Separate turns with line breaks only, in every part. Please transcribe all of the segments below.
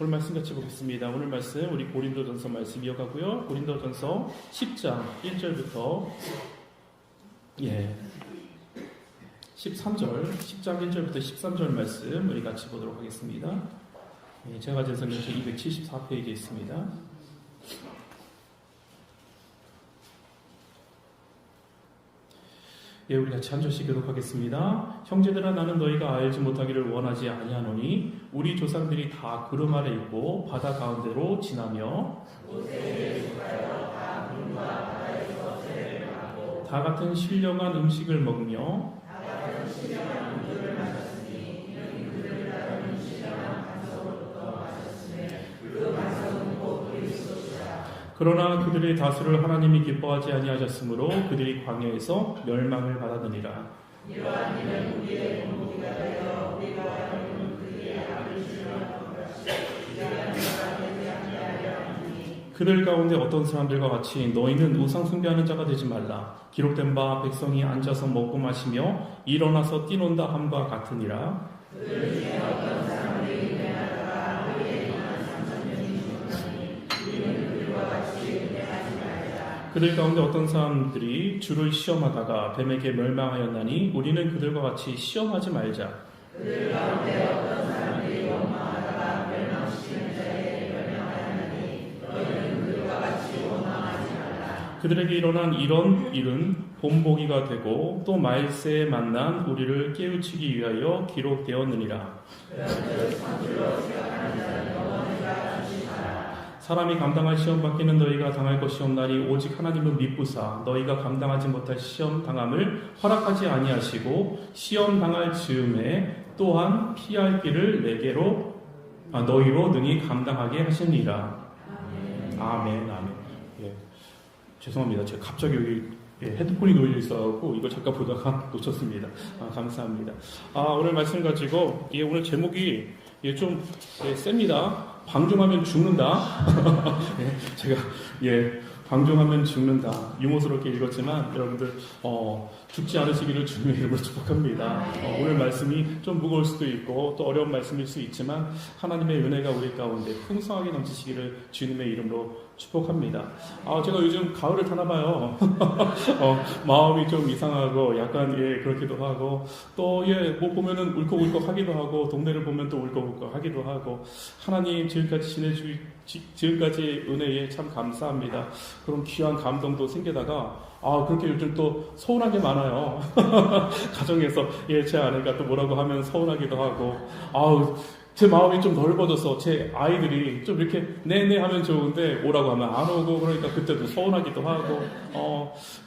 오늘 말씀 같이 보겠습니다. 오늘 말씀 우리 고린도전서 말씀 이어가고요. 고린도전서 10장 1절부터 13절 10장 1절부터 13절 말씀 우리 같이 보도록 하겠습니다. 제가 가진 성경책 274페이지에 있습니다. 우리 같이 한 절씩 교독하겠습니다. 형제들아, 나는 너희가 알지 못하기를 원하지 아니하노니 우리 조상들이 다 구름 아래 있고 바다 가운데로 지나며 다 같은 신령한 음식을 먹으며 그러나 그들의 다수를 하나님이 기뻐하지 아니하셨으므로 그들이 광야에서 멸망을 받았느니라. 이러한 일은 우리의 본보기가 되어 우리가 하나님은 그들의 악을 그들 가운데 어떤 사람들과 같이 너희는 우상 숭배하는 자가 되지 말라. 기록된 바 백성이 앉아서 먹고 마시며 일어나서 뛰논다 함과 같으니라. 그들 중에 어떤 사람들이 은혜하다가 우리의 영한 3,000명이 죽었나니 우리는 그들과 같이 은혜하지 말자. 그들 가운데 어떤 사람들이 주를 시험하다가 뱀에게 멸망하였나니 우리는 그들과 같이 시험하지 말자. 그들 가운데 어떤 사람들이 원망하다가 멸망시키는 자에게 멸망하였나니 너희는 그들과 같이 원망하지 말라. 그들에게 일어난 이런 일은 본보기가 되고 또 말세에 만난 우리를 깨우치기 위하여 기록되었느니라. 사람이 감당할 시험 받기는 너희가 당할 것이 없나니 오직 하나님은 믿부사 너희가 감당하지 못할 시험 당함을 허락하지 아니하시고 시험 당할 즈음에 또한 피할 길을 너희로 능히 감당하게 하시니라. 아멘. 죄송합니다. 제가 갑자기 여기 헤드폰이 놓여 있어갖고 이거 잠깐 보다가 놓쳤습니다. 감사합니다. 오늘 말씀 가지고 오늘 제목이 좀 셉니다. 방종하면 죽는다. 제가 방종하면 죽는다. 유머스럽게 읽었지만 여러분들 죽지 않으시기를 주님의 이름으로 축복합니다. 오늘 말씀이 좀 무거울 수도 있고 또 어려운 말씀일 수 있지만 하나님의 은혜가 우리 가운데 풍성하게 넘치시기를 주님의 이름으로 축복합니다. 제가 요즘 가을을 타나 봐요. 마음이 좀 이상하고 약간 그렇기도 하고 또 못 보면은 울컥울컥 하기도 하고 동네를 보면 또 울컥울컥 하기도 하고 하나님 지금까지 은혜에 참 감사합니다. 그런 귀한 감동도 생기다가 그렇게 요즘 또 서운한 게 많아요. 가정에서 제 아내가 또 뭐라고 하면 서운하기도 하고 제 마음이 좀 넓어져서 제 아이들이 좀 이렇게 네네 하면 좋은데 오라고 하면 안 오고 그러니까 그때도 서운하기도 하고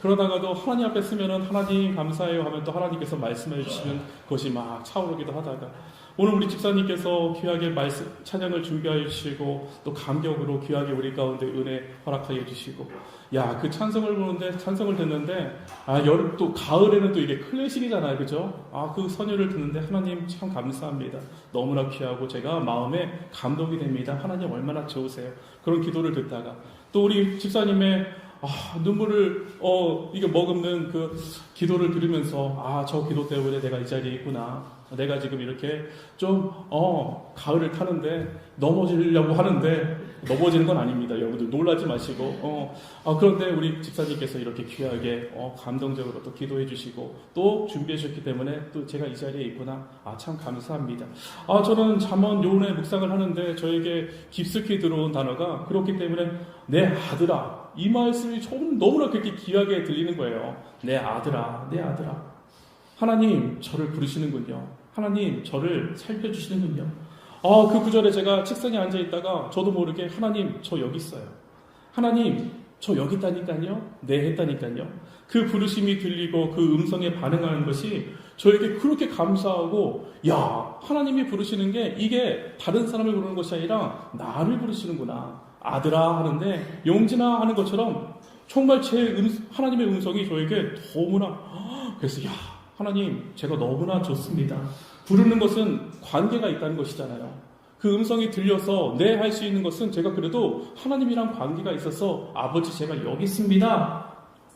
그러다가도 하나님 앞에 쓰면은 하나님 감사해요 하면 또 하나님께서 말씀해 주시면 그것이 막 차오르기도 하다가 오늘 우리 집사님께서 귀하게 말씀 찬양을 준비해 주시고 또 감격으로 귀하게 우리 가운데 은혜 허락하여 주시고 그 찬송을 보는데 찬송을 듣는데 여름 또 가을에는 또 이게 클래식이잖아요, 그죠? 그 선율을 듣는데 하나님 참 감사합니다. 너무나 귀하고 제가 마음에 감동이 됩니다. 하나님 얼마나 좋으세요. 그런 기도를 듣다가 또 우리 집사님의 눈물을 이게 머금는 그 기도를 들으면서 저 기도 때문에 내가 이 자리에 있구나. 내가 지금 이렇게 좀 가을을 타는데 넘어지려고 하는데 넘어지는 건 아닙니다. 여러분들 놀라지 마시고 그런데 우리 집사님께서 이렇게 귀하게 감동적으로 또 기도해 주시고 또 준비해 주셨기 때문에 또 제가 이 자리에 있구나. 참 감사합니다. 저는 잠언 요운의 묵상을 하는데 저에게 깊숙이 들어온 단어가 그렇기 때문에 내 아들아, 이 말씀이 너무나 그렇게 귀하게 들리는 거예요. 내 아들아, 내 아들아. 하나님 저를 부르시는군요. 하나님 저를 살펴주시는군요. 그 구절에 제가 책상에 앉아있다가 저도 모르게 하나님 저 여기 있어요. 하나님 저 여기 있다니까요. 네 했다니까요. 그 부르심이 들리고 그 음성에 반응하는 것이 저에게 그렇게 감사하고 하나님이 부르시는 게 이게 다른 사람을 부르는 것이 아니라 나를 부르시는구나. 아들아 하는데 용진아 하는 것처럼 정말 하나님의 음성이 저에게 너무나 그래서 하나님 제가 너무나 좋습니다. 부르는 것은 관계가 있다는 것이잖아요. 그 음성이 들려서 네 할 수 있는 것은 제가 그래도 하나님이랑 관계가 있어서 아버지 제가 여기 있습니다.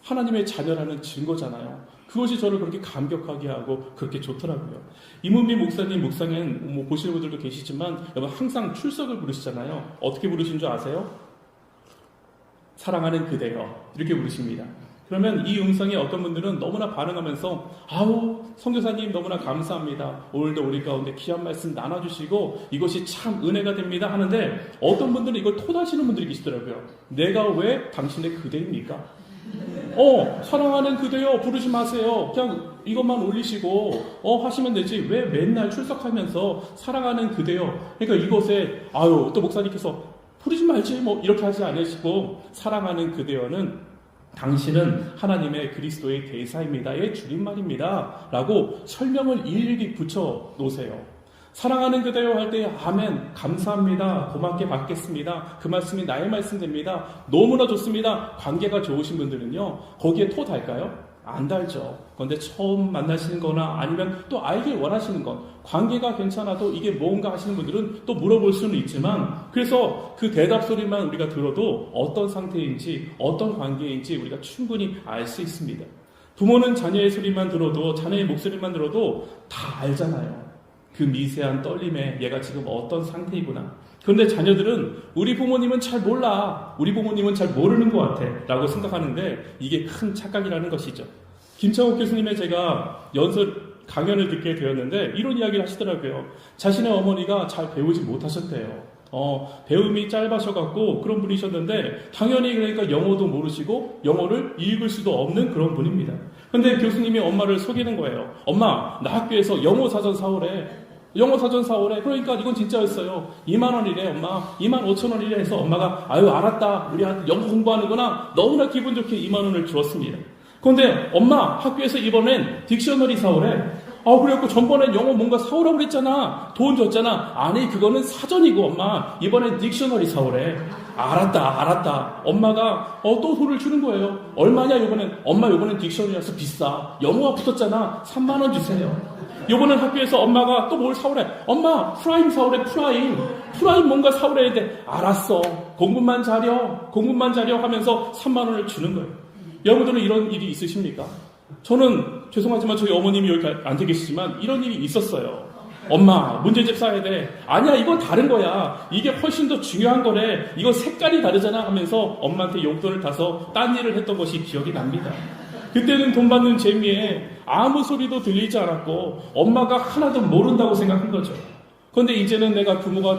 하나님의 자녀라는 증거잖아요. 그것이 저를 그렇게 감격하게 하고 그렇게 좋더라고요. 이문미 목사님 묵상엔 뭐 보시는 분들도 계시지만 여러분 항상 출석을 부르시잖아요. 어떻게 부르신 줄 아세요? 사랑하는 그대여 이렇게 부르십니다. 그러면 이 음성에 어떤 분들은 너무나 반응하면서 아우 선교사님 너무나 감사합니다. 오늘도 우리 가운데 귀한 말씀 나눠주시고 이것이 참 은혜가 됩니다 하는데 어떤 분들은 이걸 토다시는 분들이 계시더라고요. 내가 왜 당신의 그대입니까? 사랑하는 그대여 부르지 마세요. 그냥 이것만 올리시고 하시면 되지 왜 맨날 출석하면서 사랑하는 그대여. 그러니까 이것에 또 목사님께서 부르지 말지 뭐 이렇게 하지 않으시고 사랑하는 그대여는 당신은 하나님의 그리스도의 대사입니다의 줄임말입니다 라고 설명을 일일이 붙여 놓으세요. 사랑하는 그대여 할 때 아멘 감사합니다 고맙게 받겠습니다 그 말씀이 나의 말씀 됩니다 너무나 좋습니다. 관계가 좋으신 분들은요 거기에 토 달까요? 안 달죠. 그런데 처음 만나시는 거나 아니면 또 알길 원하시는 건 관계가 괜찮아도 이게 뭔가 하시는 분들은 또 물어볼 수는 있지만 그래서 그 대답 소리만 우리가 들어도 어떤 상태인지 어떤 관계인지 우리가 충분히 알 수 있습니다. 부모는 자녀의 소리만 들어도 자녀의 목소리만 들어도 다 알잖아요. 그 미세한 떨림에 얘가 지금 어떤 상태이구나. 그런데 자녀들은 우리 부모님은 잘 몰라. 우리 부모님은 잘 모르는 것 같아. 라고 생각하는데 이게 큰 착각이라는 것이죠. 김창욱 교수님의 제가 연설 강연을 듣게 되었는데 이런 이야기를 하시더라고요. 자신의 어머니가 잘 배우지 못하셨대요. 배움이 짧으셔갖고 그런 분이셨는데 당연히 그러니까 영어도 모르시고 영어를 읽을 수도 없는 그런 분입니다. 근데 교수님이 엄마를 속이는 거예요. 엄마 나 학교에서 영어 사전 사오래. 영어 사전 사오래. 그러니까 이건 진짜였어요. 2만 원이래 엄마. 2만 5천 원이래 해서 엄마가 아유 알았다. 우리 아들 영어 공부하는구나. 너무나 기분 좋게 2만 원을 주었습니다. 그런데 엄마 학교에서 이번엔 딕셔너리 사오래. 그래갖고 전번엔 영어 뭔가 사오라고 그랬잖아. 돈 줬잖아. 아니 그거는 사전이고 엄마 이번엔 딕셔너리 사오래. 알았다. 엄마가 또 돈을 주는 거예요. 얼마냐 요번엔. 엄마 요번엔 딕셔너리라서 비싸. 영어가 붙었잖아. 3만 원 주세요. 요번엔 학교에서 엄마가 또 뭘 사오래. 엄마 프라임 사오래. 프라임 뭔가 사오래 했는데 알았어. 공부만 잘려 하면서 3만 원을 주는 거예요. 여러분들은 이런 일이 있으십니까? 저는 죄송하지만 저희 어머님이 여기 안 계시지만 이런 일이 있었어요. 엄마 문제집 사야 돼. 아니야 이건 다른 거야. 이게 훨씬 더 중요한 거래. 이거 색깔이 다르잖아 하면서 엄마한테 용돈을 타서 딴 일을 했던 것이 기억이 납니다. 그때는 돈 받는 재미에 아무 소리도 들리지 않았고 엄마가 하나도 모른다고 생각한 거죠. 그런데 이제는 제가 부모가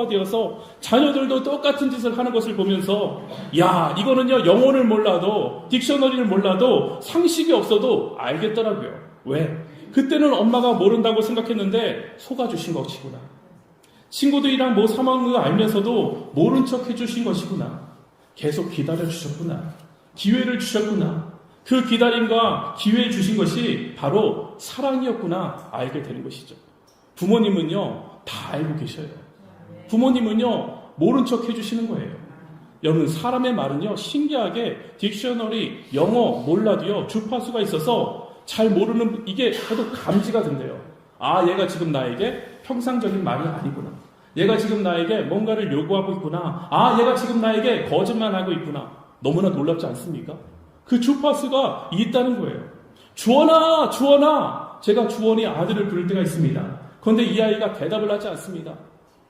되어서 자녀들도 똑같은 짓을 하는 것을 보면서 야 이거는요 영어를 몰라도 딕셔너리를 몰라도 상식이 없어도 알겠더라고요. 왜? 그때는 엄마가 모른다고 생각했는데 속아주신 것이구나. 친구들이랑 뭐 사먹는 거 알면서도 모른 척 해주신 것이구나. 계속 기다려주셨구나. 기회를 주셨구나. 그 기다림과 기회 주신 것이 바로 사랑이었구나 알게 되는 것이죠. 부모님은요 다 알고 계셔요. 부모님은요 모른 척 해주시는 거예요. 여러분 사람의 말은요 신기하게 딕셔너리 영어 몰라도요 주파수가 있어서 잘 모르는 이게 저도 감지가 된대요. 얘가 지금 나에게 평상적인 말이 아니구나. 얘가 지금 나에게 뭔가를 요구하고 있구나. 얘가 지금 나에게 거짓말하고 있구나. 너무나 놀랍지 않습니까? 그 주파수가 있다는 거예요. 주원아 제가 주원이 아들을 부를 때가 있습니다. 그런데 이 아이가 대답을 하지 않습니다.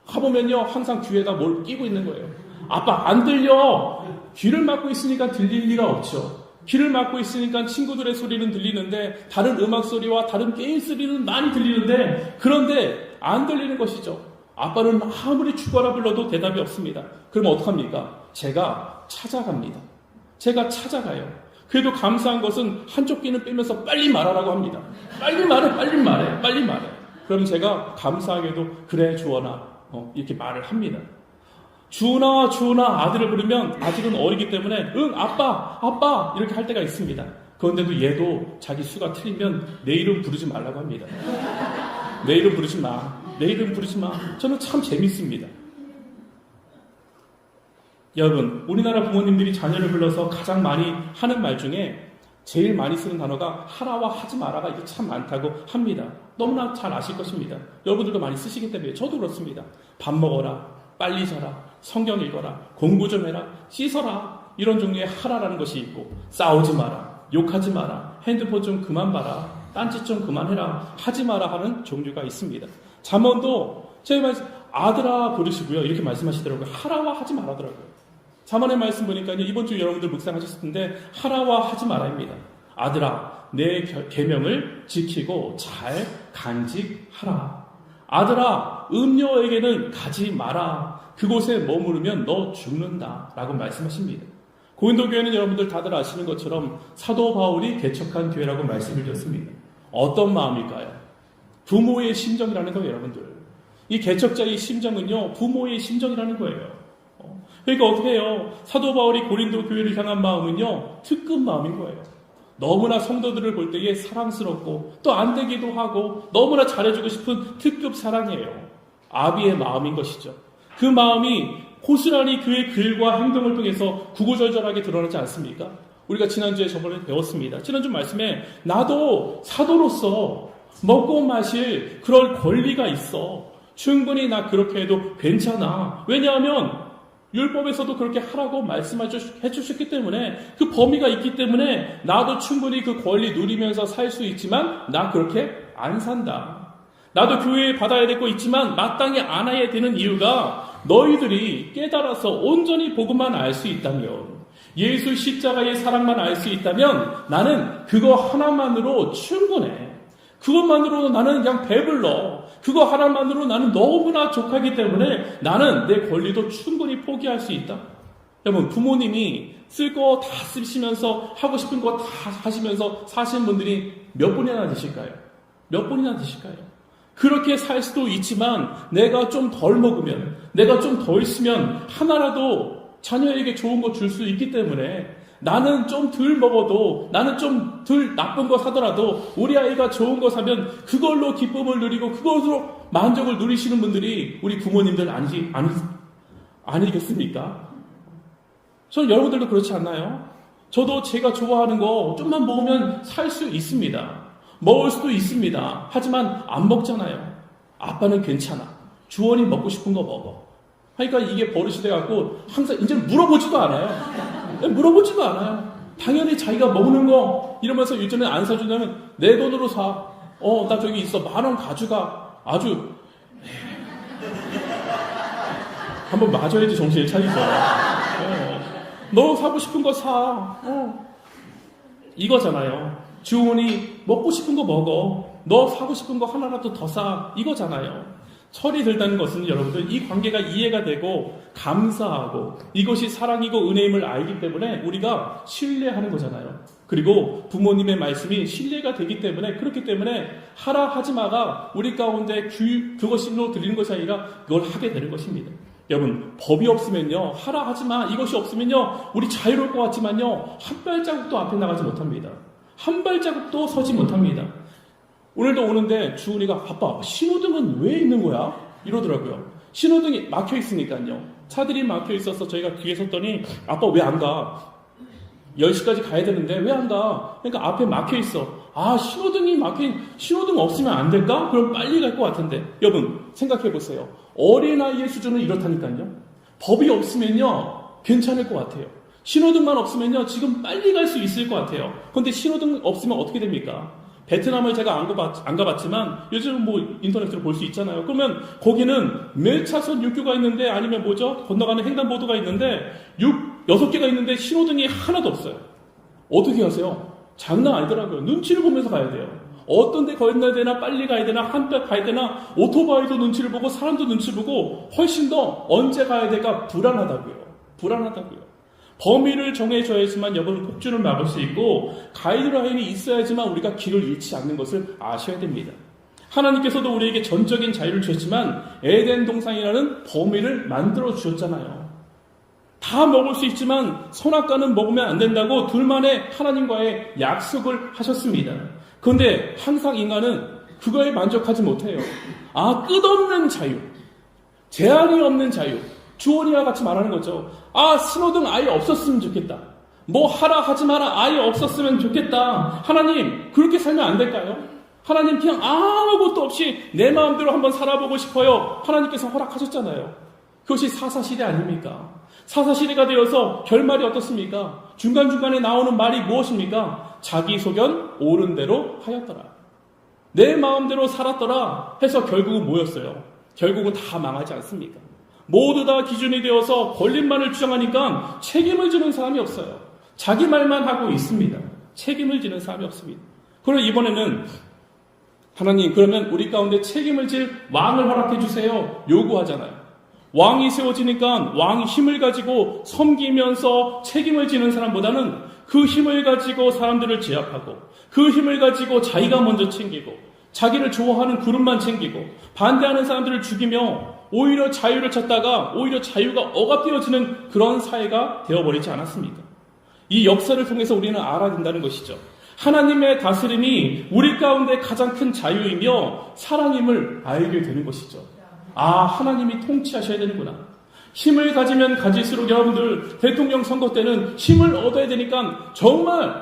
가보면요 항상 귀에다 뭘 끼고 있는 거예요. 아빠 안 들려. 귀를 막고 있으니까 들릴 리가 없죠. 귀를 막고 있으니까 친구들의 소리는 들리는데 다른 음악 소리와 다른 게임 소리는 많이 들리는데 그런데 안 들리는 것이죠. 아빠는 아무리 죽어라 불러도 대답이 없습니다. 그럼 어떡합니까? 제가 찾아갑니다. 제가 찾아가요. 그래도 감사한 것은 한쪽 귀는 빼면서 빨리 말하라고 합니다. 빨리 말해. 그럼 제가 감사하게도 그래 주원아 이렇게 말을 합니다. 주원아 아들을 부르면 아직은 어리기 때문에 응 아빠 이렇게 할 때가 있습니다. 그런데도 얘도 자기 수가 틀리면 내 이름 부르지 말라고 합니다. 내 이름 부르지 마. 저는 참 재밌습니다. 여러분 우리나라 부모님들이 자녀를 불러서 가장 많이 하는 말 중에 제일 많이 쓰는 단어가 하라와 하지 마라가 이게 참 많다고 합니다. 너무나 잘 아실 것입니다. 여러분들도 많이 쓰시기 때문에 저도 그렇습니다. 밥 먹어라, 빨리 자라, 성경 읽어라, 공부 좀 해라, 씻어라 이런 종류의 하라라는 것이 있고, 싸우지 마라, 욕하지 마라, 핸드폰 좀 그만 봐라, 딴짓 좀 그만해라, 하지 마라 하는 종류가 있습니다. 잠언도 제가 말씀 아들아 부르시고요, 이렇게 말씀하시더라고요. 하라와 하지 말라더라고요. 잠언의 말씀 보니까요, 이번 주 여러분들 묵상하셨을 텐데 하라와 하지 마라입니다. 아들아, 내 계명을 지키고 잘 간직하라. 아들아, 음녀에게는 가지 마라. 그곳에 머무르면 너 죽는다. 라고 말씀하십니다. 고린도 교회는 여러분들 다들 아시는 것처럼 사도 바울이 개척한 교회라고 말씀을 드렸습니다. 어떤 마음일까요? 부모의 심정이라는 거예요, 여러분들. 이 개척자의 심정은요, 부모의 심정이라는 거예요. 그러니까 어떻게 해요? 사도 바울이 고린도 교회를 향한 마음은요, 특급 마음인 거예요. 너무나 성도들을 볼 때에 사랑스럽고 또 안 되기도 하고 너무나 잘해주고 싶은 특급 사랑이에요. 아비의 마음인 것이죠. 그 마음이 고스란히 그의 글과 행동을 통해서 구구절절하게 드러나지 않습니까? 우리가 지난주에 저번에 배웠습니다. 지난주 말씀에 나도 사도로서 먹고 마실 그럴 권리가 있어. 충분히 나 그렇게 해도 괜찮아. 왜냐하면 율법에서도 그렇게 하라고 말씀해 주셨기 때문에, 그 범위가 있기 때문에 나도 충분히 그 권리 누리면서 살 수 있지만 나 그렇게 안 산다. 나도 교회에 받아야 될 거 있지만 마땅히 안 해야 되는 이유가 너희들이 깨달아서 온전히 복음만 알 수 있다면, 예수 십자가의 사랑만 알 수 있다면 나는 그거 하나만으로 충분해. 그것만으로 나는 그냥 배불러. 그거 하나만으로 나는 너무나 족하기 때문에 나는 내 권리도 충분히 포기할 수 있다. 여러분, 부모님이 쓸 거 다 쓰시면서 하고 싶은 거 다 하시면서 사시는 분들이 몇 분이나 되실까요? 몇 분이나 되실까요? 그렇게 살 수도 있지만 내가 좀 덜 먹으면, 내가 좀 덜 쓰면 하나라도 자녀에게 좋은 거 줄 수 있기 때문에, 나는 좀 덜 먹어도, 나는 좀 덜 나쁜 거 사더라도 우리 아이가 좋은 거 사면 그걸로 기쁨을 누리고 그것으로 만족을 누리시는 분들이 우리 부모님들 아니겠습니까? 저는 여러분들도 그렇지 않나요? 저도 제가 좋아하는 거 좀만 먹으면 살 수 있습니다. 먹을 수도 있습니다. 하지만 안 먹잖아요. 아빠는 괜찮아. 주원이 먹고 싶은 거 먹어. 그러니까 이게 버릇이 돼갖고 항상 이제 물어보지도 않아요. 물어보지도 않아요. 당연히 자기가 먹는 거 이러면서 예전에 안 사주냐면 내 돈으로 사. 나 저기 있어. 10,000원 가져가. 아주 한번 맞아야지 정신을 차리죠. 너 사고 싶은 거 사. 이거잖아요. 주원이 먹고 싶은 거 먹어. 너 사고 싶은 거 하나라도 더 사. 이거잖아요. 철이 들다는 것은 여러분들 이 관계가 이해가 되고 감사하고 이것이 사랑이고 은혜임을 알기 때문에 우리가 신뢰하는 거잖아요. 그리고 부모님의 말씀이 신뢰가 되기 때문에, 그렇기 때문에 하라 하지 마가 우리 가운데 그것으로 드리는 것이 아니라 그걸 하게 되는 것입니다. 여러분, 법이 없으면요, 하라 하지 마 이것이 없으면요, 우리 자유로울 것 같지만요, 한 발자국도 앞에 나가지 못합니다. 한 발자국도 서지 못합니다. 오늘도 오는데 주은이가 아빠 신호등은 왜 있는 거야? 이러더라고요. 신호등이 막혀 있으니까요. 차들이 막혀 있어서 저희가 뒤에 섰더니 아빠 왜 안 가? 10시까지 가야 되는데 왜 안 가? 그러니까 앞에 막혀 있어. 신호등 없으면 안 될까? 그럼 빨리 갈 것 같은데. 여러분 생각해 보세요. 어린아이의 수준은 이렇다니까요. 법이 없으면요 괜찮을 것 같아요. 신호등만 없으면요 지금 빨리 갈 수 있을 것 같아요. 그런데 신호등 없으면 어떻게 됩니까? 베트남을 제가 안 가봤지만 요즘 인터넷으로 볼 수 있잖아요. 그러면 거기는 몇 차선 육교가 있는데, 아니면 건너가는 횡단보도가 있는데 6개가 있는데 신호등이 하나도 없어요. 어떻게 하세요? 장난 아니더라고요. 눈치를 보면서 가야 돼요. 어떤 데 건너야 되나, 빨리 가야 되나, 한뼘 가야 되나, 오토바이도 눈치를 보고 사람도 눈치를 보고 훨씬 더 언제 가야 될까 불안하다고요. 범위를 정해줘야지만 여러분 폭주를 막을 수 있고, 가이드라인이 있어야지만 우리가 길을 잃지 않는 것을 아셔야 됩니다. 하나님께서도 우리에게 전적인 자유를 주셨지만 에덴 동산이라는 범위를 만들어 주셨잖아요. 다 먹을 수 있지만 선악과는 먹으면 안 된다고 둘만의 하나님과의 약속을 하셨습니다. 그런데 항상 인간은 그거에 만족하지 못해요. 끝없는 자유, 제한이 없는 자유, 주원이와 같이 말하는 거죠. 신호등 아예 없었으면 좋겠다. 하라 하지 마라 아예 없었으면 좋겠다. 하나님, 그렇게 살면 안 될까요? 하나님, 그냥 아무것도 없이 내 마음대로 한번 살아보고 싶어요. 하나님께서 허락하셨잖아요. 그것이 사사시대 아닙니까? 사사시대가 되어서 결말이 어떻습니까? 중간중간에 나오는 말이 무엇입니까? 자기 소견 옳은 대로 하였더라. 내 마음대로 살았더라 해서 결국은 뭐였어요? 결국은 다 망하지 않습니까? 모두 다 기준이 되어서 권리만을 주장하니까 책임을 지는 사람이 없어요. 자기 말만 하고 있습니다. 책임을 지는 사람이 없습니다. 그럼 이번에는 하나님, 그러면 우리 가운데 책임을 질 왕을 허락해 주세요. 요구하잖아요. 왕이 세워지니까 왕이 힘을 가지고 섬기면서 책임을 지는 사람보다는 그 힘을 가지고 사람들을 제압하고 그 힘을 가지고 자기가 먼저 챙기고 자기를 좋아하는 그룹만 챙기고 반대하는 사람들을 죽이며 오히려 자유를 찾다가 오히려 자유가 억압되어지는 그런 사회가 되어버리지 않았습니까? 이 역사를 통해서 우리는 알아야 된다는 것이죠. 하나님의 다스림이 우리 가운데 가장 큰 자유이며 사랑임을 알게 되는 것이죠. 아, 하나님이 통치하셔야 되는구나. 힘을 가지면 가질수록 여러분들 대통령 선거 때는 힘을 얻어야 되니까 정말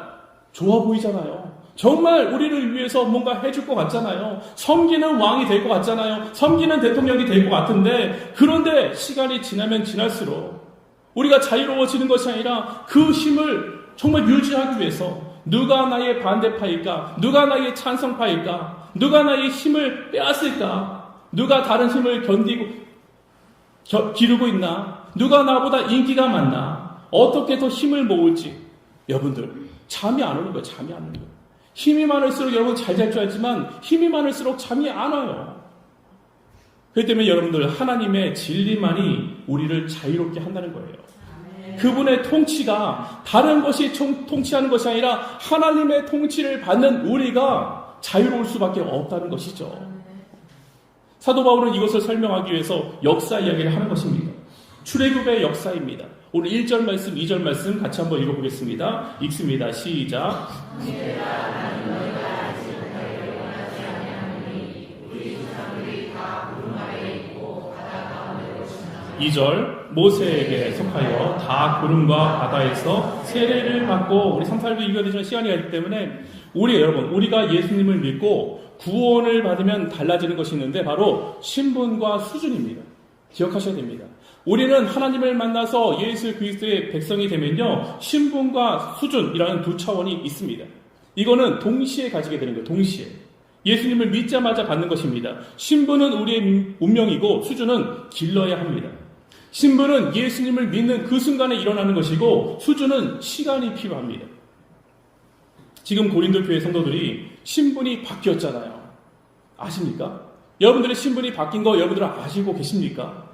좋아 보이잖아요. 정말 우리를 위해서 뭔가 해줄 것 같잖아요. 섬기는 왕이 될 것 같잖아요. 섬기는 대통령이 될 것 같은데, 그런데 시간이 지나면 지날수록 우리가 자유로워지는 것이 아니라 그 힘을 정말 유지하기 위해서 누가 나의 반대파일까? 누가 나의 찬성파일까? 누가 나의 힘을 빼앗을까? 누가 다른 힘을 기르고 있나? 누가 나보다 인기가 많나? 어떻게 더 힘을 모을지. 여러분들, 잠이 안 오는 거예요. 잠이 안 오는 거예요. 힘이 많을수록 여러분 잘 잘 줄 알지만 힘이 많을수록 잠이 안 와요. 그렇기 때문에 여러분들, 하나님의 진리만이 우리를 자유롭게 한다는 거예요. 그분의 통치가 다른 것이 통치하는 것이 아니라 하나님의 통치를 받는 우리가 자유로울 수밖에 없다는 것이죠. 사도 바울은 이것을 설명하기 위해서 역사 이야기를 하는 것입니다. 출애굽의 역사입니다. 오늘 1절 말씀, 2절 말씀 같이 한번 읽어보겠습니다. 읽습니다. 시작. 2절, 모세에게 속하여 다 구름과 바다에서 세례를 받고, 우리 3, 4절 읽어야 되는 시간이 있기 때문에 우리가 예수님을 믿고 구원을 받으면 달라지는 것이 있는데 바로 신분과 수준입니다. 기억하셔야 됩니다. 우리는 하나님을 만나서 예수 그리스도의 백성이 되면요, 신분과 수준이라는 두 차원이 있습니다. 이거는 동시에 가지게 되는 거예요. 동시에. 예수님을 믿자마자 받는 것입니다. 신분은 우리의 운명이고 수준은 길러야 합니다. 신분은 예수님을 믿는 그 순간에 일어나는 것이고 수준은 시간이 필요합니다. 지금 고린도 교회 성도들이 신분이 바뀌었잖아요. 아십니까? 여러분들의 신분이 바뀐 거 여러분들은 아시고 계십니까?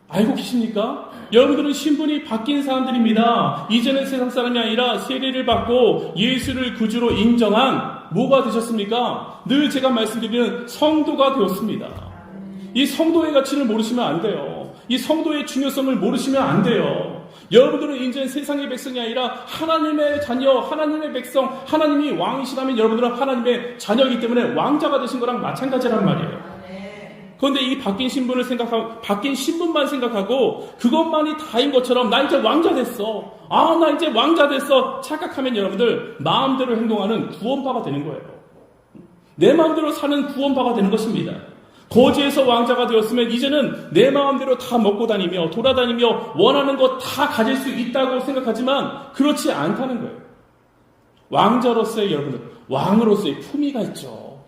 알고 계십니까? 여러분들은 신분이 바뀐 사람들입니다. 이제는 세상 사람이 아니라 세례를 받고 예수를 구주로 인정한 뭐가 되셨습니까? 늘 제가 말씀드리는 성도가 되었습니다. 이 성도의 가치를 모르시면 안 돼요. 이 성도의 중요성을 모르시면 안 돼요. 여러분들은 이제 세상의 백성이 아니라 하나님의 자녀, 하나님의 백성, 하나님이 왕이시라면 여러분들은 하나님의 자녀이기 때문에 왕자가 되신 거랑 마찬가지란 말이에요. 그런데 이 바뀐 신분만 생각하고 그것만이 다인 것처럼 나 이제 왕자 됐어. 나 이제 왕자 됐어. 착각하면 여러분들 마음대로 행동하는 구원파가 되는 거예요. 내 마음대로 사는 구원파가 되는 것입니다. 거지에서 왕자가 되었으면 이제는 내 마음대로 다 먹고 다니며 돌아다니며 원하는 것 다 가질 수 있다고 생각하지만 그렇지 않다는 거예요. 왕자로서의 여러분들, 왕으로서의 품위가 있죠.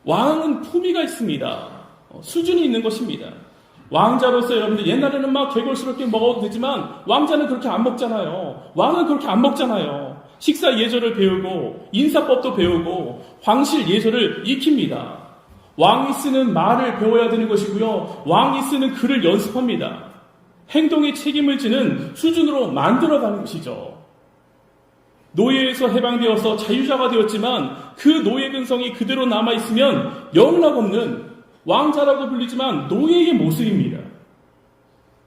왕은 품위가 있습니다. 수준이 있는 것입니다. 왕자로서 여러분들 옛날에는 막 개걸스럽게 먹어도 되지만 왕자는 그렇게 안 먹잖아요. 왕은 그렇게 안 먹잖아요. 식사 예절을 배우고 인사법도 배우고皇실 예절을 익힙니다. 왕이 쓰는 말을 배워야 되는 것이고요. 왕이 쓰는 글을 연습합니다. 행동에 책임을 지는 수준으로 만들어가는 것이죠. 노예에서 해방되어서 자유자가 되었지만 그 노예 근성이 그대로 남아있으면 영락없는 왕자라고 불리지만 노예의 모습입니다.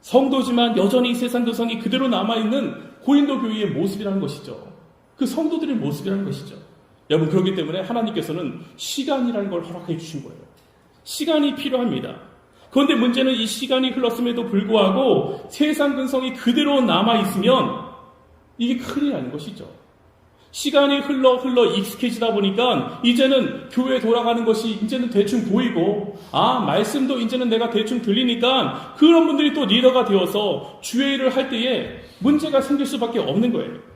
성도지만 여전히 세상 근성이 그대로 남아있는 고린도 교회의 모습이라는 것이죠. 그 성도들의 모습이라는 것이죠. 여러분, 그렇기 때문에 하나님께서는 시간이라는 걸 허락해 주신 거예요. 시간이 필요합니다. 그런데 문제는 이 시간이 흘렀음에도 불구하고 세상 근성이 그대로 남아있으면 이게 큰일 나는 것이죠. 시간이 흘러 익숙해지다 보니까 이제는 교회 돌아가는 것이 이제는 대충 보이고, 말씀도 이제는 내가 대충 들리니까 그런 분들이 또 리더가 되어서 주의 일을 할 때에 문제가 생길 수밖에 없는 거예요.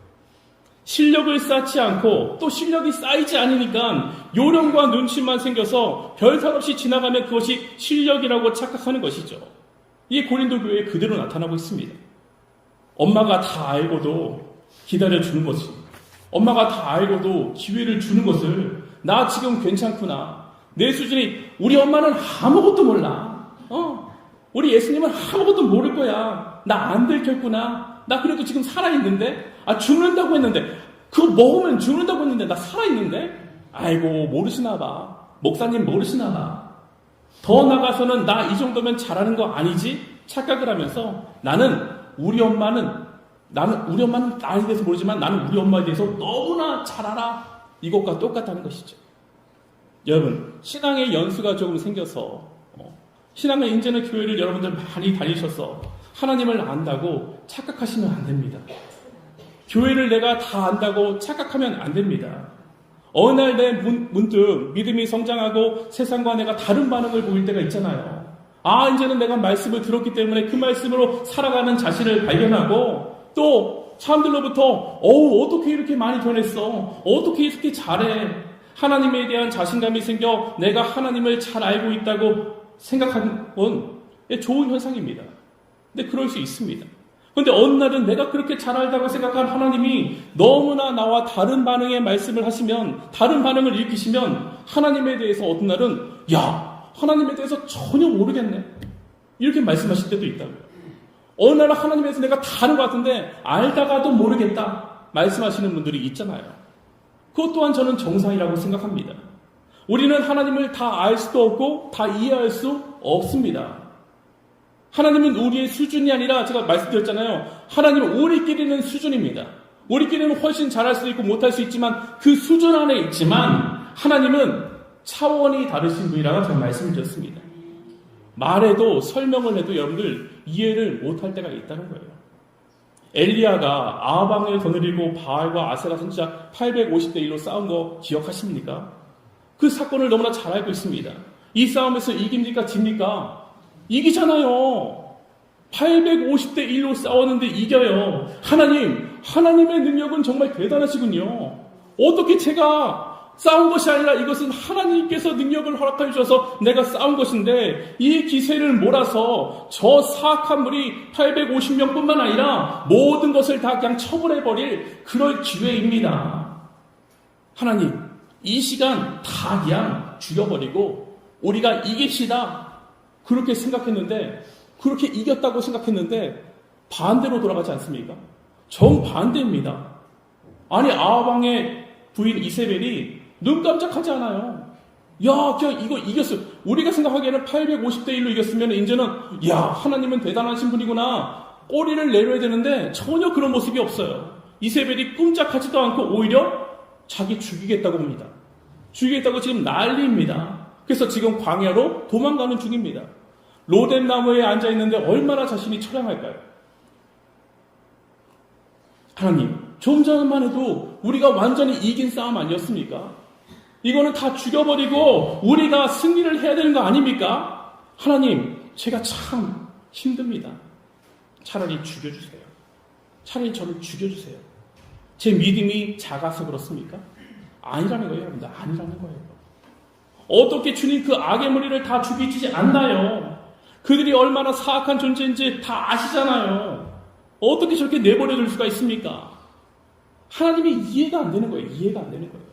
실력을 쌓지 않고 또 실력이 쌓이지 않으니까 요령과 눈치만 생겨서 별탈 없이 지나가면 그것이 실력이라고 착각하는 것이죠. 이게 고린도 교회에 그대로 나타나고 있습니다. 엄마가 다 알고도 기다려주는 것이, 엄마가 다 알고도 기회를 주는 것을, 나 지금 괜찮구나, 내 수준이, 우리 엄마는 아무것도 몰라, 우리 예수님은 아무것도 모를 거야, 나 안 들켰구나, 나 그래도 지금 살아있는데, 죽는다고 했는데, 그거 먹으면 죽는다고 했는데 나 살아있는데, 아이고 모르시나 봐, 목사님 모르시나 봐, 더 나가서는 나 이 정도면 잘하는 거 아니지 착각을 하면서 나는 우리 엄마는 나에 대해서 모르지만 나는 우리 엄마에 대해서 너무나 잘 알아, 이것과 똑같다는 것이죠. 여러분, 신앙의 연수가 조금 생겨서, 신앙의 이제는 교회를 여러분들 많이 다니셔서 하나님을 안다고 착각하시면 안 됩니다. 교회를 내가 다 안다고 착각하면 안 됩니다. 어느 날 내 문득 믿음이 성장하고 세상과 내가 다른 반응을 보일 때가 있잖아요. 이제는 내가 말씀을 들었기 때문에 그 말씀으로 살아가는 자신을 발견하고, 또 사람들로부터 어떻게 이렇게 많이 변했어, 어떻게 이렇게 잘해, 하나님에 대한 자신감이 생겨 내가 하나님을 잘 알고 있다고 생각하는 건 좋은 현상입니다. 근데 그럴 수 있습니다. 근데 어느 날은 내가 그렇게 잘 알다고 생각한 하나님이 너무나 나와 다른 반응의 말씀을 하시면, 다른 반응을 일으키시면 하나님에 대해서 어떤 날은 하나님에 대해서 전혀 모르겠네, 이렇게 말씀하실 때도 있다고요. 어느 날은 하나님에 대해서 내가 다 아는 것 같은데 알다가도 모르겠다 말씀하시는 분들이 있잖아요. 그것 또한 저는 정상이라고 생각합니다. 우리는 하나님을 다 알 수도 없고 다 이해할 수 없습니다. 하나님은 우리의 수준이 아니라, 제가 말씀드렸잖아요, 하나님은 우리끼리는 수준입니다. 우리끼리는 훨씬 잘할 수 있고 못할 수 있지만 그 수준 안에 있지만 하나님은 차원이 다르신 분이라고 제가 말씀드렸습니다. 말해도 설명을 해도 여러분들 이해를 못할 때가 있다는 거예요. 엘리야가 아방을 거느리고 바알과 아세라 선지자 850대 1로 싸운 거 기억하십니까? 그 사건을 너무나 잘 알고 있습니다. 이 싸움에서 이깁니까 집니까? 이기잖아요. 850대 1로 싸웠는데 이겨요. 하나님의 능력은 정말 대단하시군요. 어떻게 제가 싸운 것이 아니라 이것은 하나님께서 능력을 허락해 주셔서 내가 싸운 것인데, 이 기세를 몰아서 저 사악한 무리 850명뿐만 아니라 모든 것을 다 그냥 처벌해버릴 그럴 기회입니다. 하나님, 이 시간 다 그냥 죽여버리고 우리가 이깁시다, 그렇게 생각했는데, 그렇게 이겼다고 생각했는데 반대로 돌아가지 않습니까? 정반대입니다. 아하방의 부인 이세벨이 눈 깜짝하지 않아요. 그냥 이거 이겼어. 우리가 생각하기에는 850대 1로 이겼으면 이제는 하나님은 대단하신 분이구나, 꼬리를 내려야 되는데 전혀 그런 모습이 없어요. 이세벨이 끔찍하지도 않고 오히려 자기 죽이겠다고 합니다. 죽이겠다고 지금 난리입니다. 그래서 지금 광야로 도망가는 중입니다. 로뎀 나무에 앉아있는데 얼마나 자신이 처량할까요? 하나님, 좀 전만 해도 우리가 완전히 이긴 싸움 아니었습니까? 이거는 다 죽여버리고 우리가 승리를 해야 되는 거 아닙니까? 하나님, 제가 참 힘듭니다. 차라리 죽여주세요. 차라리 저를 죽여주세요. 제 믿음이 작아서 그렇습니까? 아니라는 거예요, 여러분들. 아니라는 거예요. 어떻게 주님 그 악의 무리를 다 죽이지 않나요? 그들이 얼마나 사악한 존재인지 다 아시잖아요. 어떻게 저렇게 내버려둘 수가 있습니까? 하나님이 이해가 안 되는 거예요. 이해가 안 되는 거예요.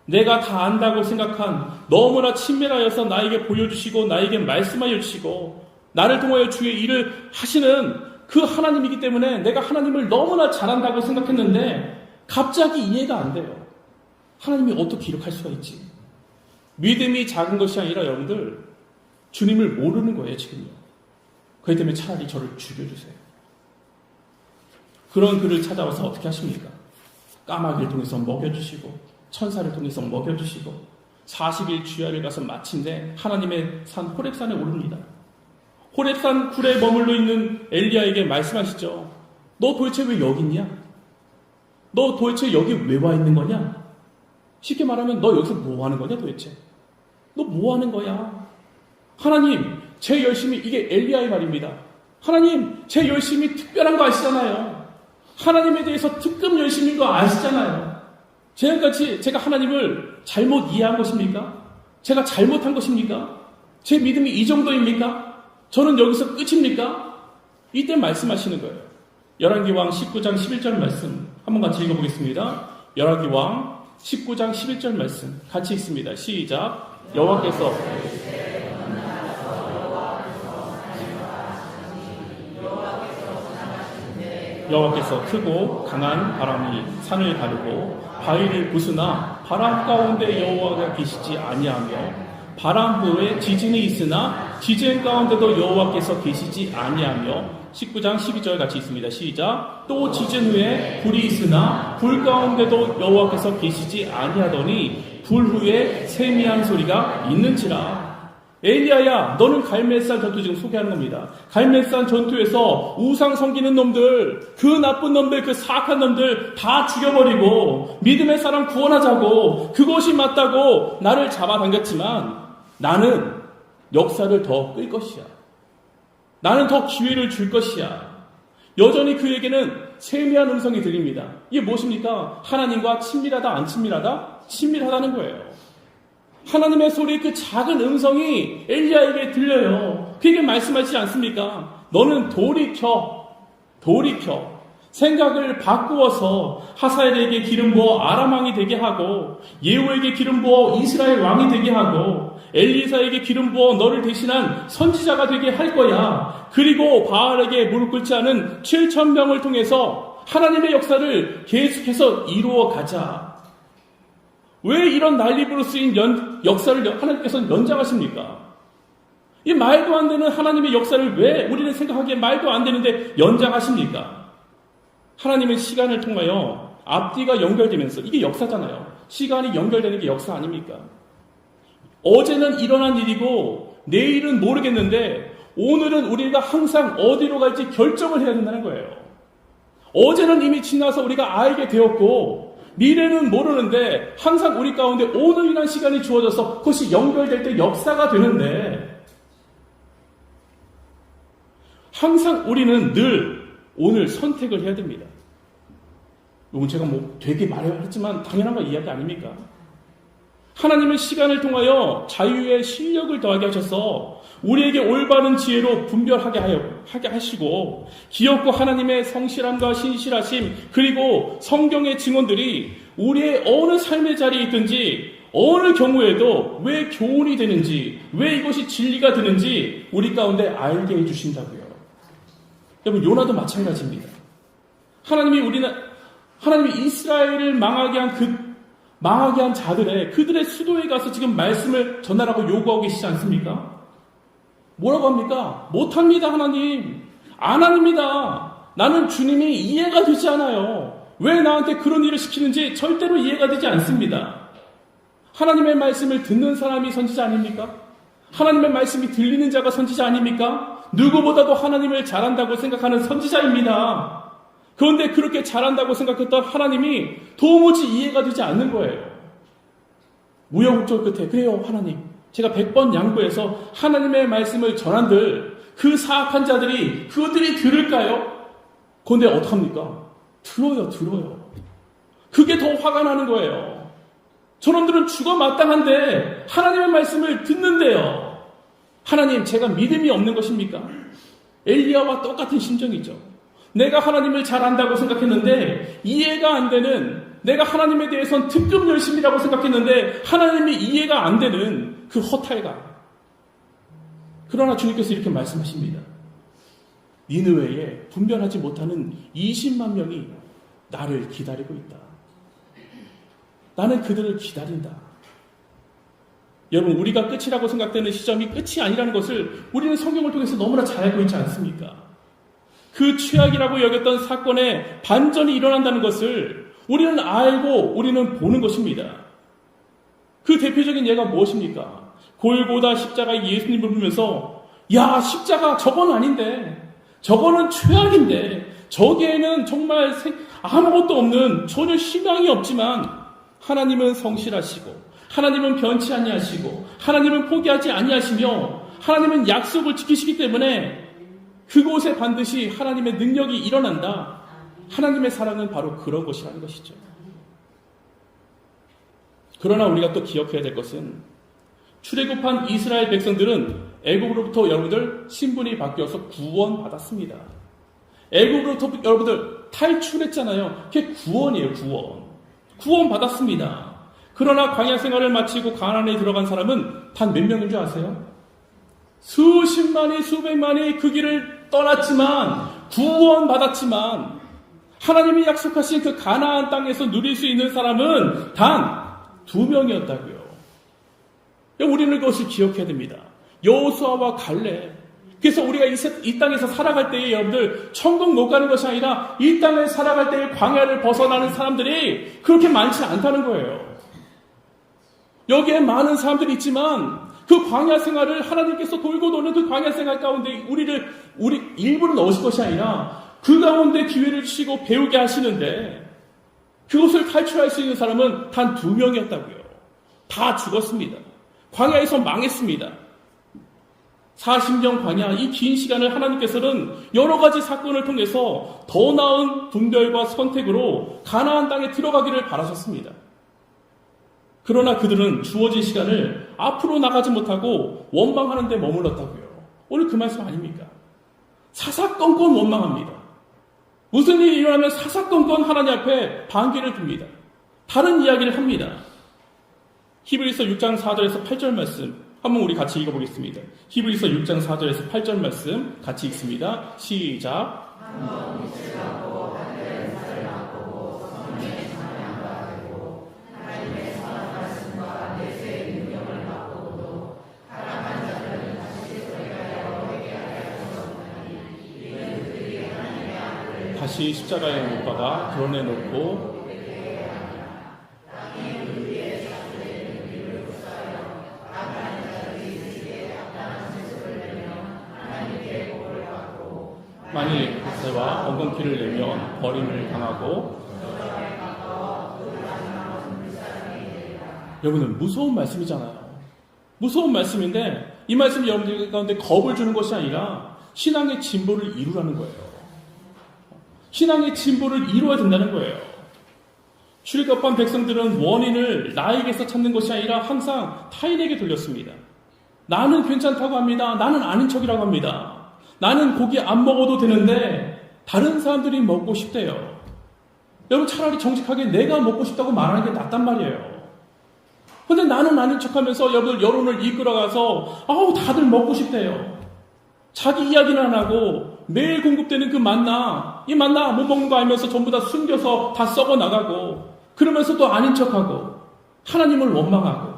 내가 다 안다고 생각한, 너무나 친밀하여서 나에게 보여주시고 나에게 말씀하여 주시고 나를 통하여 주의 일을 하시는 그 하나님이기 때문에 내가 하나님을 너무나 잘한다고 생각했는데 갑자기 이해가 안 돼요. 하나님이 어떻게 이렇게 할 수가 있지? 믿음이 작은 것이 아니라 여러분들 주님을 모르는 거예요, 지금요. 그렇기 때문에 차라리 저를 죽여주세요. 그런 그를 찾아와서 어떻게 하십니까? 까마귀를 통해서 먹여주시고 천사를 통해서 먹여주시고 40일 주야를 가서 마침내 하나님의 산 호렙산에 오릅니다. 호렙산 굴에 머물러 있는 엘리야에게 말씀하시죠. 너 도대체 왜 여기 있냐? 너 도대체 여기 왜 와 있는 거냐? 쉽게 말하면 너 여기서 뭐 하는 거냐 도대체? 너 뭐 하는 거야? 하나님, 제 열심이, 이게 엘리야의 말입니다. 하나님, 제 열심이 특별한 거 아시잖아요. 하나님에 대해서 특급 열심인 거 아시잖아요. 지금까지 제가 하나님을 잘못 이해한 것입니까? 제가 잘못한 것입니까? 제 믿음이 이 정도입니까? 저는 여기서 끝입니까? 이때 말씀하시는 거예요. 열왕기왕 19장 11절 말씀 한번 같이 읽어보겠습니다. 열왕기왕 19장 11절 말씀 같이 읽습니다. 시작. 여호와께서 크고 강한 바람이 산을 가르고 바위를 부수나 바람 가운데 여호와가 계시지 아니하며 바람 후에 지진이 있으나 지진 가운데도 여호와께서 계시지 아니하며 19장 12절 같이 있습니다. 시작. 또 지진 후에 불이 있으나 불 가운데도 여호와께서 계시지 아니하더니 불 후에 세미한 소리가 있는지라. 엘리야야, 너는 갈멜산 전투 지금 소개하는 겁니다. 갈멜산 전투에서 우상 섬기는 놈들, 그 나쁜 놈들, 그 사악한 놈들 다 죽여버리고 믿음의 사람 구원하자고 그것이 맞다고 나를 잡아당겼지만 나는 역사를 더 끌 것이야. 나는 더 기회를 줄 것이야. 여전히 그에게는 세미한 음성이 들립니다. 이게 무엇입니까? 하나님과 친밀하다 안 친밀하다? 친밀하다는 거예요. 하나님의 소리, 그 작은 음성이 엘리야에게 들려요. 그에게 말씀하시지 않습니까? 너는 돌이켜 생각을 바꾸어서 하사엘에게 기름 부어 아람 왕이 되게 하고 예후에게 기름 부어 이스라엘 왕이 되게 하고 엘리사에게 기름 부어 너를 대신한 선지자가 되게 할 거야. 그리고 바알에게 무릎 꿇지 않은 7,000명을 통해서 하나님의 역사를 계속해서 이루어 가자. 왜 이런 난립으로 쓰인 역사를 하나님께서는 연장하십니까? 이 말도 안 되는 하나님의 역사를 왜 우리는 생각하기에 말도 안 되는데 연장하십니까? 하나님은 시간을 통하여 앞뒤가 연결되면서, 이게 역사잖아요. 시간이 연결되는 게 역사 아닙니까? 어제는 일어난 일이고 내일은 모르겠는데 오늘은 우리가 항상 어디로 갈지 결정을 해야 된다는 거예요. 어제는 이미 지나서 우리가 알게 되었고 미래는 모르는데 항상 우리 가운데 오늘이라는 시간이 주어져서 그것이 연결될 때 역사가 되는데 항상 우리는 늘 오늘 선택을 해야 됩니다. 이건 제가 되게 말했지만 당연한 거 이야기 아닙니까? 하나님은 시간을 통하여 자유의 실력을 더하게 하셔서 우리에게 올바른 지혜로 분별하게 하시고 기업과 하나님의 성실함과 신실하심 그리고 성경의 증언들이 우리의 어느 삶의 자리에 있든지 어느 경우에도 왜 교훈이 되는지 왜 이것이 진리가 되는지 우리 가운데 알게 해주신다고요. 여러분 요나도 마찬가지입니다. 하나님이 이스라엘을 망하게 한 그들의 수도에 가서 지금 말씀을 전하라고 요구하고 계시지 않습니까? 뭐라고 합니까? 못합니다, 하나님. 안 합니다. 나는 주님이 이해가 되지 않아요. 왜 나한테 그런 일을 시키는지 절대로 이해가 되지 않습니다. 하나님의 말씀을 듣는 사람이 선지자 아닙니까? 하나님의 말씀이 들리는 자가 선지자 아닙니까? 누구보다도 하나님을 잘한다고 생각하는 선지자입니다. 그런데 그렇게 잘한다고 생각했던 하나님이 도무지 이해가 되지 않는 거예요. 우여곡절 끝에 그래요 하나님 제가 100번 양보해서 하나님의 말씀을 전한들 그 사악한 자들이 그들이 들을까요? 그런데 어떡합니까? 들어요. 그게 더 화가 나는 거예요. 저놈들은 죽어 마땅한데 하나님의 말씀을 듣는데요. 하나님 제가 믿음이 없는 것입니까? 엘리야와 똑같은 심정이죠. 내가 하나님을 잘 안다고 생각했는데 이해가 안 되는 내가 하나님에 대해서는 특급 열심이라고 생각했는데 하나님이 이해가 안 되는 그 허탈감. 그러나 주님께서 이렇게 말씀하십니다. 니느웨에 분별하지 못하는 20만 명이 나를 기다리고 있다. 나는 그들을 기다린다. 여러분 우리가 끝이라고 생각되는 시점이 끝이 아니라는 것을 우리는 성경을 통해서 너무나 잘 알고 있지 않습니까? 그 최악이라고 여겼던 사건에 반전이 일어난다는 것을 우리는 알고 우리는 보는 것입니다. 그 대표적인 예가 무엇입니까? 골고다 십자가 예수님을 보면서 야 십자가 저건 아닌데 저거는 최악인데 저기에는 정말 아무것도 없는 전혀 희망이 없지만 하나님은 성실하시고 하나님은 변치 아니하시고 하나님은 포기하지 아니하시며 하나님은 약속을 지키시기 때문에 그곳에 반드시 하나님의 능력이 일어난다. 하나님의 사랑은 바로 그런 것이라는 것이죠. 그러나 우리가 또 기억해야 될 것은 출애굽한 이스라엘 백성들은 애굽으로부터 여러분들 신분이 바뀌어서 구원받았습니다. 애굽으로부터 여러분들 탈출했잖아요. 그게 구원이에요. 구원받았습니다. 그러나 광야 생활을 마치고 가나안에 들어간 사람은 단 몇 명인 줄 아세요? 수십만이 수백만이 그 길을 떠났지만 구원받았지만 하나님이 약속하신 그 가나안 땅에서 누릴 수 있는 사람은 단 2명이었다고요. 우리는 그것을 기억해야 됩니다. 여호수아와 갈렙. 그래서 우리가 이 땅에서 살아갈 때에 여러분들 천국 못 가는 것이 아니라 이 땅에 살아갈 때에 광야를 벗어나는 사람들이 그렇게 많지 않다는 거예요. 여기에 많은 사람들이 있지만 그 광야 생활을 하나님께서 돌고 도는 그 광야 생활 가운데 우리 일부를 넣으실 것이 아니라 그 가운데 기회를 주시고 배우게 하시는데 그것을 탈출할 수 있는 사람은 단 2명이었다고요. 다 죽었습니다. 광야에서 망했습니다. 40년 광야, 이 긴 시간을 하나님께서는 여러 가지 사건을 통해서 더 나은 분별과 선택으로 가나안 땅에 들어가기를 바라셨습니다. 그러나 그들은 주어진 시간을 앞으로 나가지 못하고 원망하는 데 머물렀다고요. 오늘 그 말씀 아닙니까? 사사건건 원망합니다. 무슨 일이 일어나면 사사건건 하나님 앞에 반기를 듭니다. 다른 이야기를 합니다. 히브리서 6장 4절에서 8절 말씀 한번 우리 같이 읽어보겠습니다. 히브리서 6장 4절에서 8절 말씀 같이 읽습니다. 시작. 다시 십자가에 못 박아 드러내놓고 만일 뱃새와 엉겅퀴를 내면 버림을 당하고 여러분은 무서운 말씀이잖아요. 무서운 말씀인데 이 말씀이 여러분들 가운데 겁을 주는 것이 아니라 신앙의 진보를 이루라는 거예요. 신앙의 진보를 이루어야 된다는 거예요. 출애굽한 백성들은 원인을 나에게서 찾는 것이 아니라 항상 타인에게 돌렸습니다. 나는 괜찮다고 합니다. 나는 아닌 척이라고 합니다. 나는 고기 안 먹어도 되는데 다른 사람들이 먹고 싶대요. 여러분 차라리 정직하게 내가 먹고 싶다고 말하는 게 낫단 말이에요. 근데 나는 아닌 척하면서 여러분 여론을 이끌어가서 다들 먹고 싶대요. 자기 이야기는 안 하고 매일 공급되는 그 만나, 이 만나 못 먹는 거 알면서 전부 다 숨겨서 다 썩어 나가고 그러면서 또 아닌 척하고 하나님을 원망하고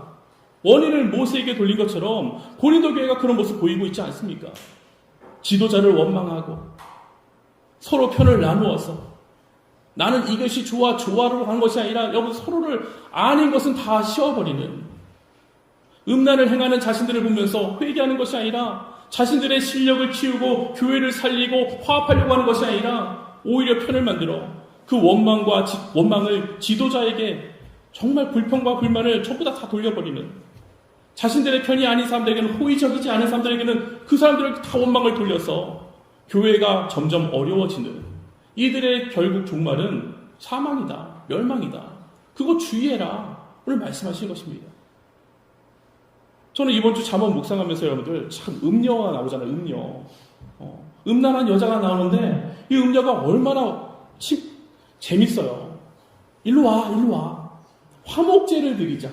원인을 모세에게 돌린 것처럼 고린도 교회가 그런 모습 보이고 있지 않습니까? 지도자를 원망하고 서로 편을 나누어서 나는 이것이 좋아로 하는 것이 아니라 여러분 서로를 아닌 것은 다 씌워버리는 음란을 행하는 자신들을 보면서 회개하는 것이 아니라 자신들의 실력을 키우고 교회를 살리고 화합하려고 하는 것이 아니라 오히려 편을 만들어 그 원망을 지도자에게 정말 불평과 불만을 전부 다 돌려버리는 자신들의 편이 아닌 사람들에게는 호의적이지 않은 사람들에게는 그 사람들을 다 원망을 돌려서 교회가 점점 어려워지는 이들의 결국 종말은 사망이다. 멸망이다. 그거 주의해라. 오늘 말씀하신 것입니다. 저는 이번 주 잠언 묵상하면서 여러분들 참 음녀가 나오잖아요. 음녀. 음란한 여자가 나오는데 이 음녀가 얼마나 재밌어요. 일로 와. 화목제를 드리자.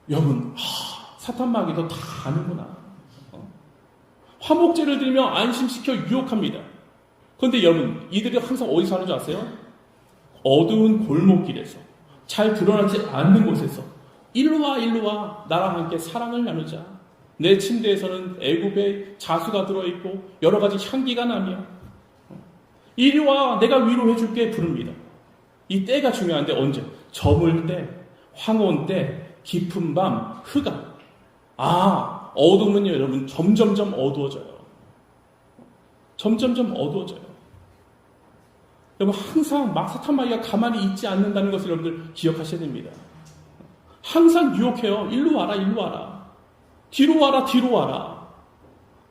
여러분, 사탄 마귀도 다 아는구나. 화목제를 드리며 안심시켜 유혹합니다. 그런데 여러분, 이들이 항상 어디서 하는 줄 아세요? 어두운 골목길에서, 잘 드러나지 않는 곳에서 일로 와, 나랑 함께 사랑을 나누자. 내 침대에서는 애굽의 자수가 들어있고 여러 가지 향기가 나며 이리 와, 내가 위로해줄게 부릅니다. 이 때가 중요한데 언제? 저물 때, 황혼 때, 깊은 밤, 흑암. 어둠은요, 여러분, 점점점 어두워져요. 점점점 어두워져요. 여러분 항상 사탄 마귀가 가만히 있지 않는다는 것을 여러분들 기억하셔야 됩니다. 항상 유혹해요. 일로 와라, 일로 와라. 뒤로 와라, 뒤로 와라.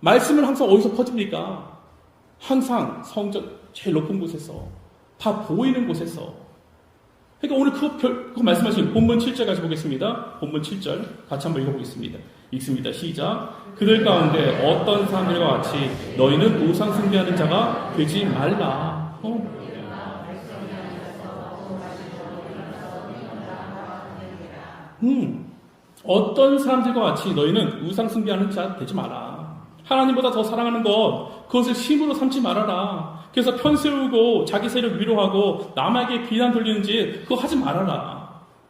말씀을 항상 어디서 퍼집니까? 항상 성전 제일 높은 곳에서, 다 보이는 곳에서. 그러니까 오늘 그거 말씀하신 본문 7절 같이 보겠습니다. 본문 7절 같이 한번 읽어보겠습니다. 읽습니다. 시작. 그들 가운데 어떤 사람들과 같이 너희는 우상 숭배하는 자가 되지 말라. 어떤 사람들과 같이 너희는 우상 숭배하는 자 되지 마라. 하나님보다 더 사랑하는 것, 그것을 힘으로 삼지 말아라. 그래서 편 세우고 자기 세력 위로하고 남에게 비난 돌리는지 그거 하지 말아라.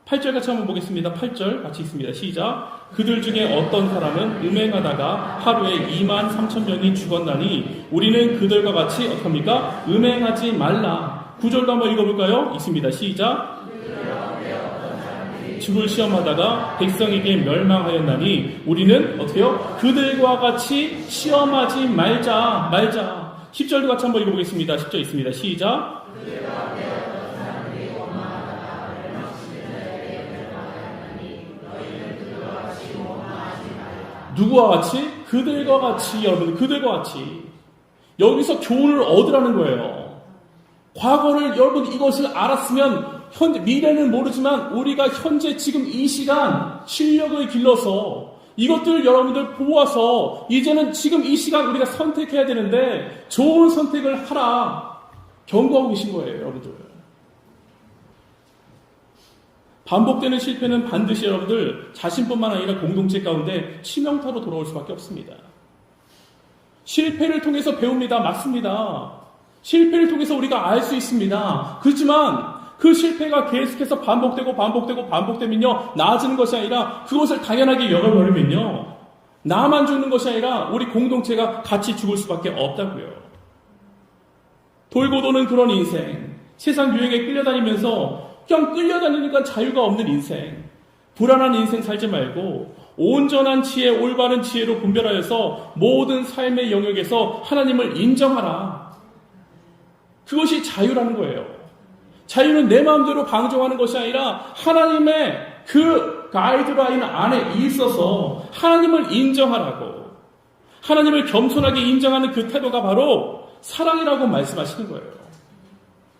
8절 같이 한번 보겠습니다. 8절 같이 읽습니다. 시작. 그들 중에 어떤 사람은 음행하다가 하루에 23,000명이 죽었나니 우리는 그들과 같이 어떻습니까? 음행하지 말라. 9절도 한번 읽어볼까요? 읽습니다. 시작. 주를 시험하다가 백성에게 멸망하였나니 우리는 어떻게요? 그들과 같이 시험하지 말자. 10절도 같이 한번 읽어보겠습니다. 10절 있습니다. 시작. 누구와 같이? 그들과 같이. 여러분, 그들과 같이. 여기서 교훈을 얻으라는 거예요. 과거를 여러분 이것을 알았으면 미래는 모르지만 우리가 현재 지금 이 시간 실력을 길러서 이것들 여러분들 보아서 이제는 지금 이 시간 우리가 선택해야 되는데 좋은 선택을 하라 경고하고 계신 거예요. 여러분들. 반복되는 실패는 반드시 여러분들 자신뿐만 아니라 공동체 가운데 치명타로 돌아올 수밖에 없습니다. 실패를 통해서 배웁니다. 맞습니다. 실패를 통해서 우리가 알 수 있습니다. 그렇지만 그 실패가 계속해서 반복되면요 나아지는 것이 아니라 그것을 당연하게 여겨버리면요 나만 죽는 것이 아니라 우리 공동체가 같이 죽을 수밖에 없다고요. 돌고 도는 그런 인생, 세상 유행에 끌려다니면서 그냥 끌려다니니까 자유가 없는 인생, 불안한 인생 살지 말고 온전한 지혜, 올바른 지혜로 분별하여서 모든 삶의 영역에서 하나님을 인정하라. 그것이 자유라는 거예요. 자유는 내 마음대로 방종하는 것이 아니라 하나님의 그 가이드라인 안에 있어서 하나님을 인정하라고, 하나님을 겸손하게 인정하는 그 태도가 바로 사랑이라고 말씀하시는 거예요.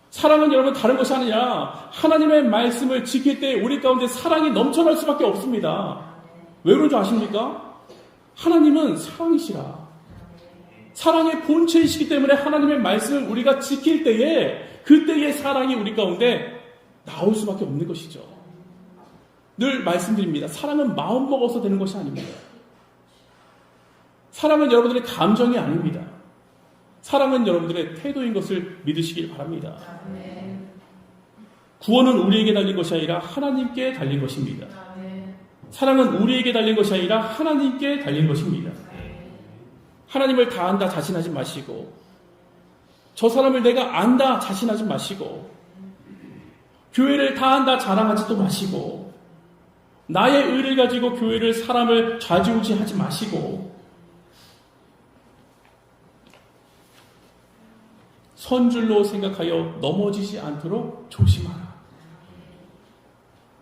사랑은 여러분 다른 것이 아니라 하나님의 말씀을 지킬 때 우리 가운데 사랑이 넘쳐날 수밖에 없습니다. 왜 그런 줄 아십니까? 하나님은 사랑이시라. 사랑의 본체이시기 때문에 하나님의 말씀을 우리가 지킬 때에 그때의 사랑이 우리 가운데 나올 수밖에 없는 것이죠. 늘 말씀드립니다. 사랑은 마음 먹어서 되는 것이 아닙니다. 사랑은 여러분들의 감정이 아닙니다. 사랑은 여러분들의 태도인 것을 믿으시길 바랍니다. 구원은 우리에게 달린 것이 아니라 하나님께 달린 것입니다. 사랑은 우리에게 달린 것이 아니라 하나님께 달린 것입니다. 하나님을 다 안다 자신하지 마시고, 저 사람을 내가 안다 자신하지 마시고, 교회를 다 안다 자랑하지도 마시고, 나의 의를 가지고 교회를 사람을 좌지우지하지 마시고, 선줄로 생각하여 넘어지지 않도록 조심하라.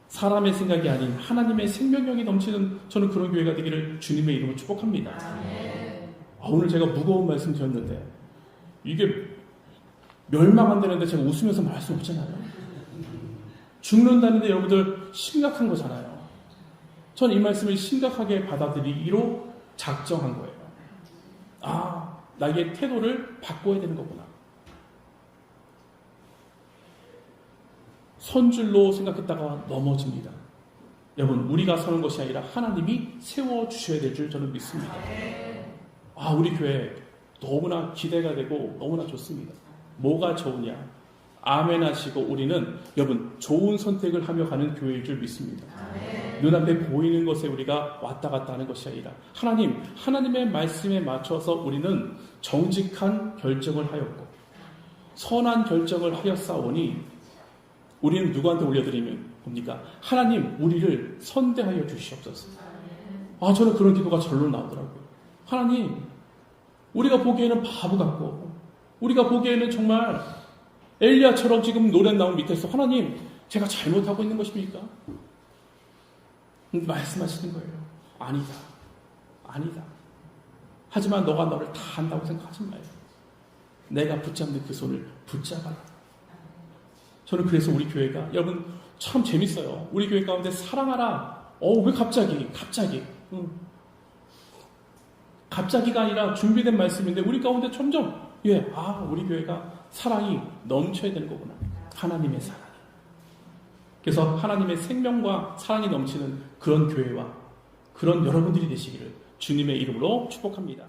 사람의 생각이 아닌 하나님의 생명력이 넘치는 저는 그런 교회가 되기를 주님의 이름으로 축복합니다. 오늘 제가 무거운 말씀 드렸는데 이게 멸망한다는데 제가 웃으면서 말할 수 없잖아요. 죽는다는데 여러분들 심각한 거잖아요. 저는 이 말씀을 심각하게 받아들이기로 작정한 거예요. 아, 나의 태도를 바꿔야 되는 거구나. 선줄로 생각했다가 넘어집니다. 여러분, 우리가 서는 것이 아니라 하나님이 세워주셔야 될 줄 저는 믿습니다. 아, 우리 교회 너무나 기대가 되고 너무나 좋습니다. 뭐가 좋으냐? 아멘 하시고 우리는 여러분 좋은 선택을 하며 가는 교회일 줄 믿습니다. 눈앞에 보이는 것에 우리가 왔다 갔다 하는 것이 아니라 하나님의 말씀에 맞춰서 우리는 정직한 결정을 하였고 선한 결정을 하였사오니 우리는 누구한테 올려드리면 뭡니까? 하나님, 우리를 선대하여 주시옵소서. 아, 저는 그런 기도가 절로 나오더라고요. 하나님, 우리가 보기에는 바보 같고 우리가 보기에는 정말 엘리야처럼 지금 노랫나무 밑에서 하나님 제가 잘못하고 있는 것입니까? 말씀하시는 거예요. 아니다. 아니다. 하지만 너가 너를 다 한다고 생각하지 마요. 내가 붙잡는 그 손을 붙잡아라. 저는 그래서 우리 교회가 여러분 참 재밌어요. 우리 교회 가운데 사랑하라. 왜 갑자기? 갑자기가 아니라 준비된 말씀인데 우리 가운데 점점 우리 교회가 사랑이 넘쳐야 되는 거구나. 하나님의 사랑이. 그래서 하나님의 생명과 사랑이 넘치는 그런 교회와 그런 여러분들이 되시기를 주님의 이름으로 축복합니다.